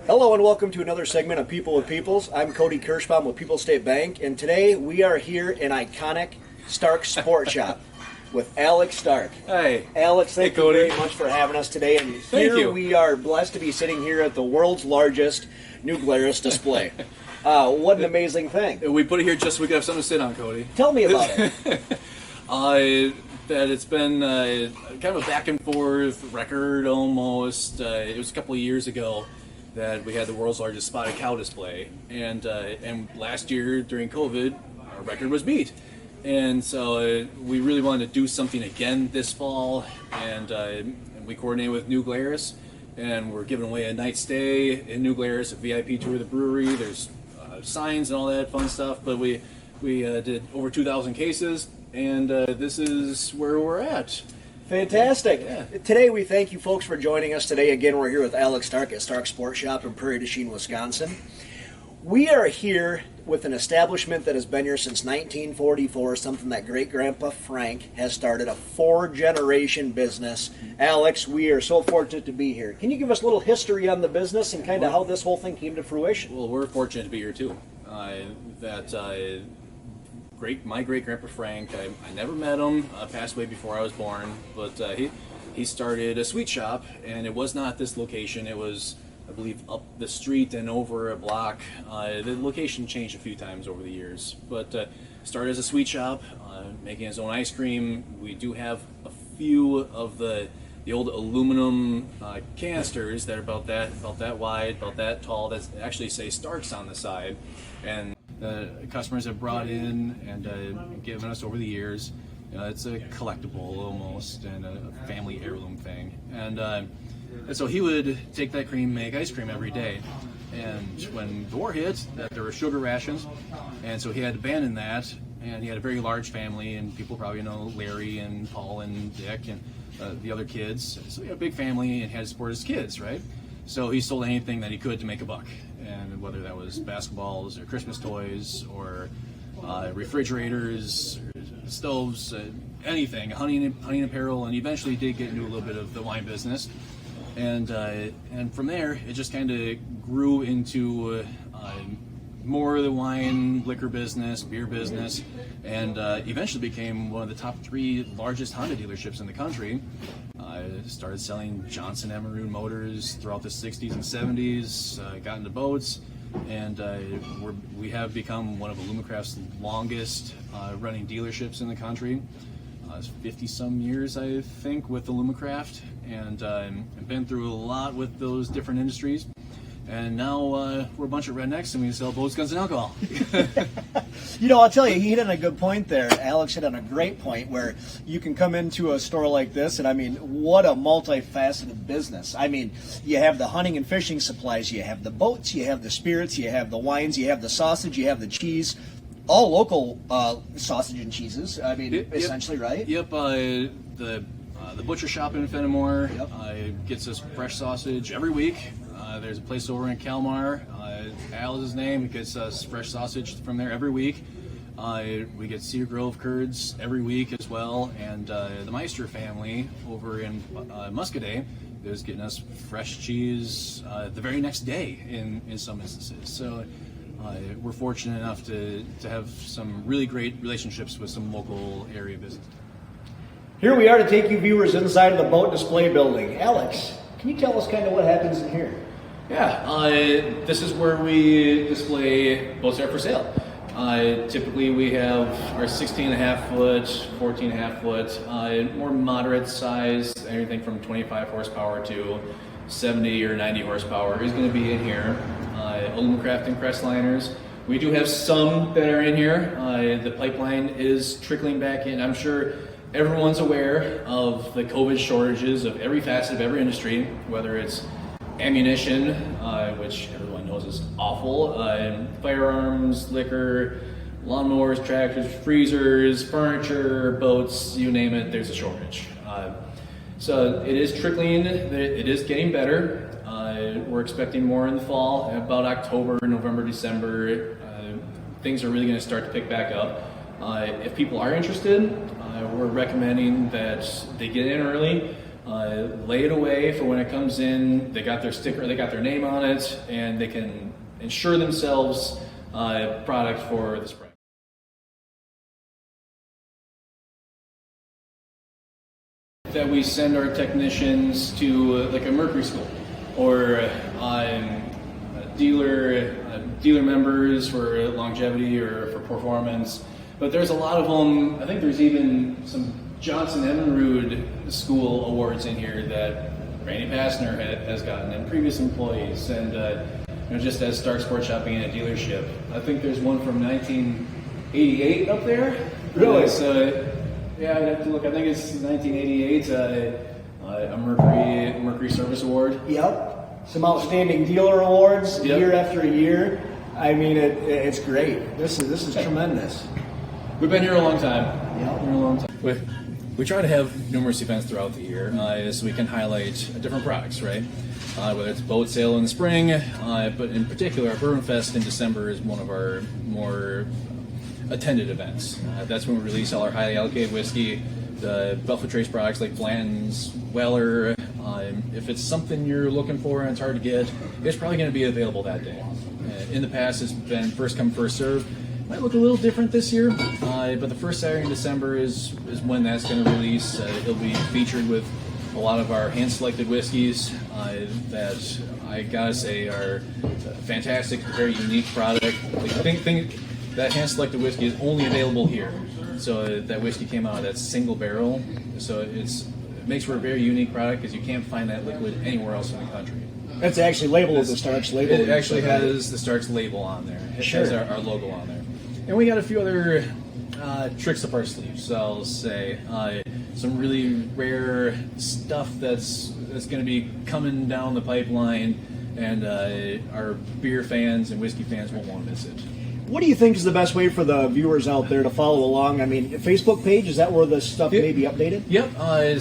Hello and welcome to another segment of People with Peoples. I'm Cody Kirschbaum with Peoples State Bank, and today we are here in iconic Stark Sport Shop with Alex Stark. Hey. Alex, thank Hey, you Cody. very much for having us today. And Thank here you. we are blessed to be sitting here at the world's largest New Glarus display. What an amazing thing. We put it here just so we could have something to sit on, Cody. Tell me about it. That it's been kind of a back and forth record almost. It was a couple of years ago that we had the world's largest spotted cow display, and last year during COVID, our record was beat. And so we really wanted to do something again this fall, and we coordinated with New Glarus, and we're giving away a night stay in New Glarus, a VIP tour of the brewery. There's signs and all that fun stuff, but we did over 2,000 cases, and this is where we're at. Fantastic. Yeah. Today we thank you folks for joining us today. Again, we're here with Alex Stark at Stark Sport Shop in Prairie du Chien, Wisconsin. We are here with an establishment that has been here since 1944, something that great-grandpa Frank has started, a 4-generation business. Alex, we are so fortunate to be here. Can you give us a little history on the business and kind of how this whole thing came to fruition? Well, we're fortunate to be here too. My great-grandpa Frank, I never met him, passed away before I was born, but he started a sweet shop, and it was not this location. It was, I believe, up the street and over a block. The location changed a few times over the years, but started as a sweet shop, making his own ice cream. We do have a few of the old aluminum canisters that are about that wide, about that tall, that actually say Starks on the side, and customers have brought in and given us over the years. It's a collectible almost, and a family heirloom thing. And so he would take that cream, make ice cream every day. And when the war hit, there were sugar rations, and so he had to abandon that. And he had a very large family, and people probably know Larry and Paul and Dick and the other kids. So he had a big family and had to support his kids, right? So he sold anything that he could to make a buck. And whether that was basketballs or Christmas toys or refrigerators, or stoves, anything, hunting apparel, and eventually did get into a little bit of the wine business. And from there, it just kind of grew into more of the wine, liquor business, beer business, and eventually became one of the top 3 largest Honda dealerships in the country. Started selling Johnson Emerald motors throughout the 60s and 70s, got into boats, and we have become one of Alumacraft's longest running dealerships in the country. 50-some years, I think, with Alumacraft, and I've been through a lot with those different industries. And now we're a bunch of rednecks, and we sell boats, guns, and alcohol. I'll tell you, he hit on a good point there. Alex hit on a great point where you can come into a store like this, and I mean, what a multifaceted business. I mean, you have the hunting and fishing supplies, you have the boats, you have the spirits, you have the wines, you have the sausage, you have the cheese, all local sausage and cheeses. I mean, essentially, right? Yep. The butcher shop in Fenimore gets us fresh sausage every week. There's a place over in Kalmar, Al is his name, he gets us fresh sausage from there every week. We get Cedar Grove curds every week as well, and the Meister family over in Muscadet is getting us fresh cheese the very next day in some instances. So we're fortunate enough to have some really great relationships with some local area business. Here we are to take you viewers inside of the boat display building. Alex, can you tell us kind of what happens in here? Yeah, this is where we display boats that are for sale. Typically we have our 16.5 foot, 14.5 foot, more moderate size, anything from 25 horsepower to 70 or 90 horsepower is going to be in here. Alumacraft and Crestliners. We do have some that are in here. The pipeline is trickling back in. I'm sure everyone's aware of the COVID shortages of every facet of every industry, whether it's ammunition, which everyone knows is awful, firearms, liquor, lawnmowers, tractors, freezers, furniture, boats, you name it, there's a shortage. So it is trickling, it is getting better. We're expecting more in the fall, about October, November, December. Things are really going to start to pick back up. If people are interested, we're recommending that they get in early. lay it away for when it comes in. They got their sticker, they got their name on it, and they can insure themselves product for the spring. That we send our technicians to like a Mercury school or dealer members for longevity or for performance. But there's a lot of them. I think there's even some Johnson Evinrude School awards in here that Randy Passner has gotten, and previous employees, and just as Stark Sports Shop being a dealership. I think there's one from 1988 up there. Really? So yeah, I'd have to look. I think it's 1988. A Mercury Service Award. Yep. Some outstanding dealer awards Yep. year after year. I mean, it's great. This is tremendous. We've been here a long time. Yep. Been here a long time. We try to have numerous events throughout the year so we can highlight different products, right? Whether it's boat sale in the spring, but in particular, our Bourbon Fest in December is one of our more attended events. That's when we release all our highly allocated whiskey, the Buffalo Trace products like Blanton's, Weller. If it's something you're looking for and it's hard to get, it's probably going to be available that day. In the past, it's been first come, first serve. Might look a little different this year, but the first Saturday in December is when that's going to release. It'll be featured with a lot of our hand-selected whiskeys that I gotta say are fantastic, very unique product. Like, think that hand-selected whiskey is only available here. So that whiskey came out of that single barrel. So it makes for a very unique product because you can't find that liquid anywhere else in the country. It's actually labeled with the Stark's label. It actually has the Stark's label on there. It Sure. has our logo on there. And we got a few other tricks up our sleeves, so I'll say. Some really rare stuff that's going to be coming down the pipeline, and our beer fans and whiskey fans won't want to miss it. What do you think is the best way for the viewers out there to follow along? I mean, Facebook page, is that where the stuff may be updated? Yep. I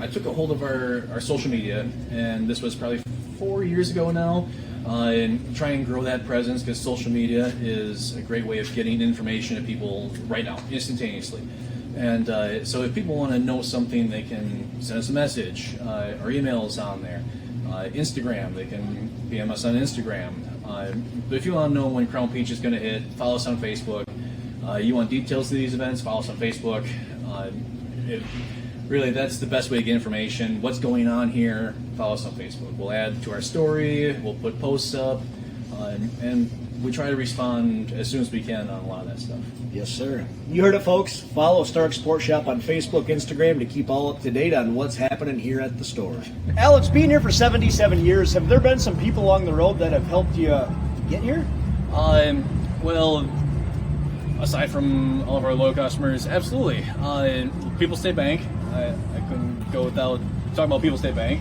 took a hold of our social media, and this was probably 4 years ago now, and try and grow that presence because social media is a great way of getting information to people right now, instantaneously. And so if people want to know something, they can send us a message. Our email's on there. Instagram, they can PM us on Instagram. But if you want to know when Crown Peach is going to hit, follow us on Facebook. You want details to these events, follow us on Facebook. Really, that's the best way to get information. What's going on here, follow us on Facebook. We'll add to our story, we'll put posts up, and we try to respond as soon as we can on a lot of that stuff. Yes, sir. You heard it, folks. Follow Stark Sports Shop on Facebook, Instagram to keep all up to date on what's happening here at the store. Alex, being here for 77 years, have there been some people along the road that have helped you get here? Well, aside from all of our loyal customers, absolutely. People State Bank. I couldn't go without talking about People State Bank.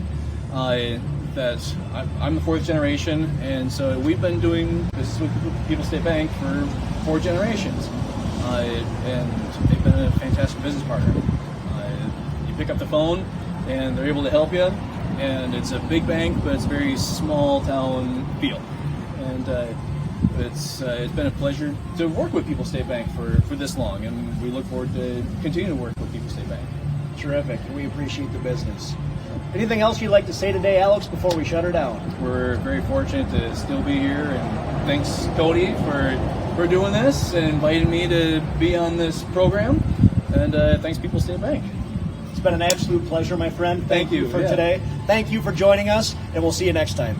I'm the fourth generation, and so we've been doing business with People State Bank for 4 generations, and they've been a fantastic business partner. You pick up the phone, and they're able to help you, and it's a big bank, but it's a very small town feel, and it's been a pleasure to work with People State Bank for this long, and we look forward to continuing to work with People State Bank. Terrific. We appreciate the business. Anything else you'd like to say today, Alex, before we shut her down? We're very fortunate to still be here, and thanks, Cody, for doing this and inviting me to be on this program. And thanks, People State Bank. It's been an absolute pleasure, my friend. Thank you for today. Thank you for joining us, and we'll see you next time.